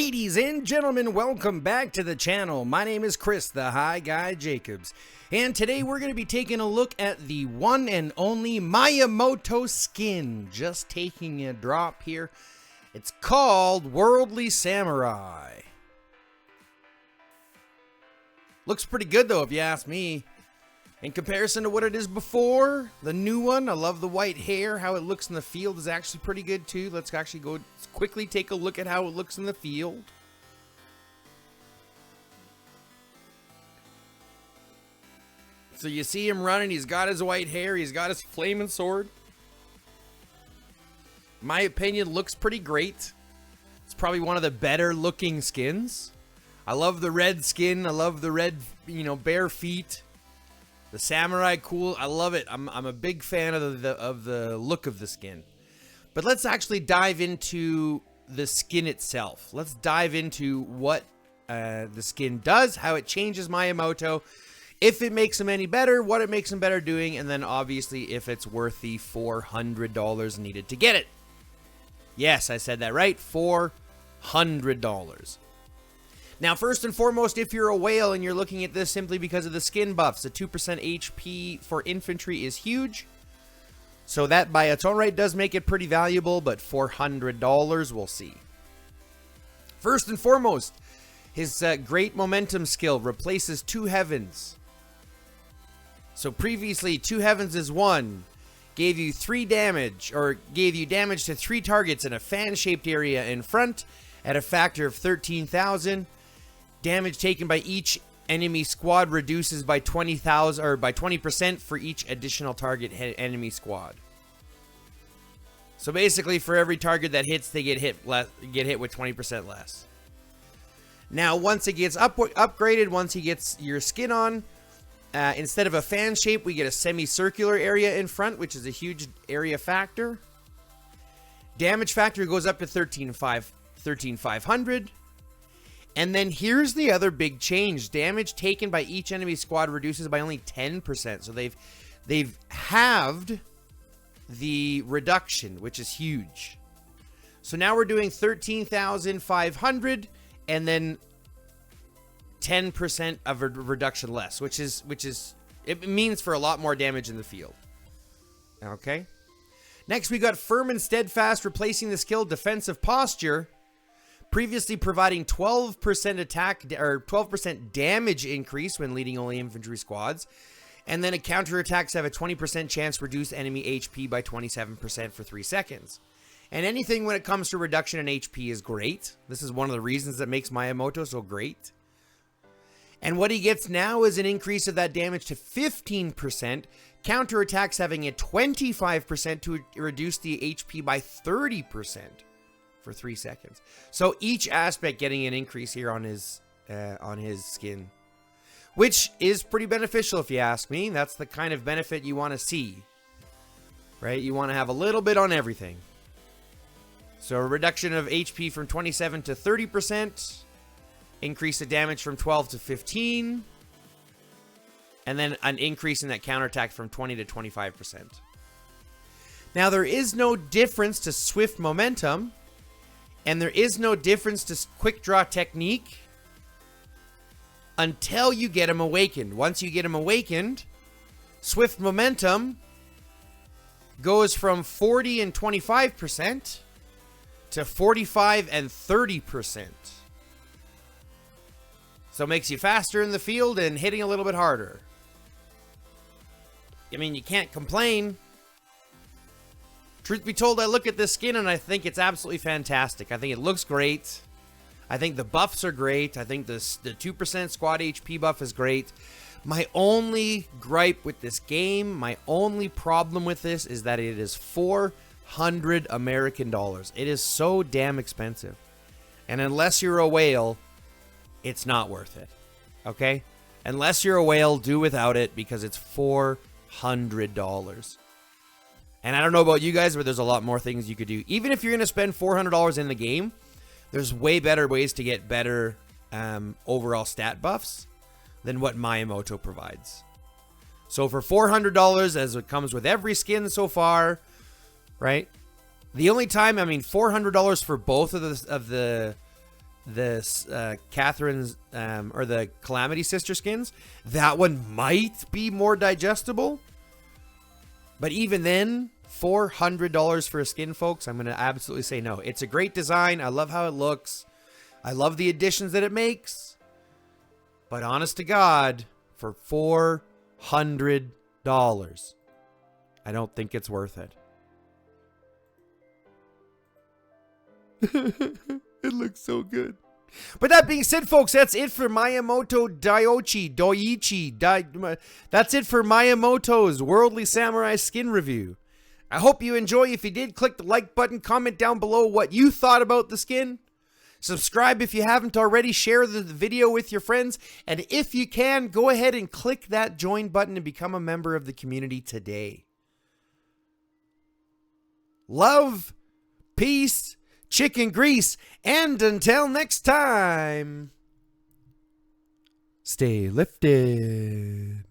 Ladies and gentlemen, welcome back to the channel. My name is Chris, the High Guy Jacobs. And today we're going to be taking a look at the one and only Miyamoto skin. Just taking a drop here. It's called Worldly Samurai. Looks pretty good though, if you ask me. In comparison to what it is before, the new one, I love the white hair. How it looks in the field is actually pretty good too. Let's actually go quickly take a look at how it looks in the field. So you see him running, he's got his white hair, he's got his flaming sword. My opinion, looks pretty great. It's probably one of the better looking skins. I love the red skin, I love the red, bare feet. The samurai, cool. I love it. I'm a big fan of the look of the skin. But let's actually dive into the skin itself. Let's dive into what the skin does, how it changes Miyamoto, if it makes him any better, what it makes him better doing, and then obviously if it's worth the $400 needed to get it. Yes, I said that right. $400. Now, first and foremost, if you're a whale and you're looking at this simply because of the skin buffs, the 2% HP for infantry is huge. So that by its own right does make it pretty valuable, but $400, we'll see. First and foremost, his great momentum skill replaces 2 heavens. So previously, 2 heavens is 1. Gave you 3 damage, or gave you damage to 3 targets in a fan-shaped area in front at a factor of 13,000. Damage taken by each enemy squad reduces by 20,000 or by 20% for each additional target enemy squad. So basically, for every target that hits, they get hit with 20% less. Now, once it gets upgraded, once he gets your skin on, instead of a fan shape, we get a semicircular area in front, which is a huge area factor. Damage factor goes up to 13,500. And then here's the other big change. Damage taken by each enemy squad reduces by only 10%. So they've halved the reduction, which is huge. So now we're doing 13,500 and then 10% of a reduction less, which is it means for a lot more damage in the field. Okay. Next we got Firm and Steadfast, replacing the skill Defensive Posture, previously providing 12% attack or 12% damage increase when leading only infantry squads. And then a counterattacks have a 20% chance to reduce enemy HP by 27% for 3 seconds. And anything when it comes to reduction in HP is great. This is one of the reasons that makes Miyamoto so great. And what he gets now is an increase of that damage to 15%. Counterattacks having a 25% to reduce the HP by 30%. For 3 seconds. So each aspect getting an increase here on his skin, which is pretty beneficial if you ask me. That's the kind of benefit you want to see, right? You want to have a little bit on everything. So a reduction of HP from 27 to 30%, increase of damage from 12 to 15, and then an increase in that counterattack from 20 to 25%. Now there is no difference to swift momentum. And there is no difference to quick draw technique until you get him awakened. Once you get him awakened, swift momentum goes from 40 and 25% to 45 and 30%. So it makes you faster in the field and hitting a little bit harder. I mean, you can't complain. Truth be told, I look at this skin and I think it's absolutely fantastic. I think it looks great. I think the buffs are great. I think the 2% squad HP buff is great. My only gripe with this game, my only problem with this is that it is $400 American dollars. It is so damn expensive. And unless you're a whale, it's not worth it. Okay? Unless you're a whale, do without it because it's $400. And I don't know about you guys, but there's a lot more things you could do. Even if you're going to spend $400 in the game, there's way better ways to get better overall stat buffs than what Miyamoto provides. So for $400, as it comes with every skin so far, right? The only time, I mean, $400 for both of the this Catherine's or the Calamity Sister skins, that one might be more digestible. But even then, $400 for a skin, folks, I'm going to absolutely say no. It's a great design. I love how it looks. I love the additions that it makes. But honest to God, for $400, I don't think it's worth it. It looks so good. But that being said, folks, that's it for Miyamoto Doichi. That's it for Miyamoto's Worldly Samurai skin review. I hope you enjoy. If you did, click the like button, comment down below what you thought about the skin. Subscribe if you haven't already, share the video with your friends, and if you can, go ahead and click that join button and become a member of the community today. Love, peace, chicken grease, and until next time, stay lifted.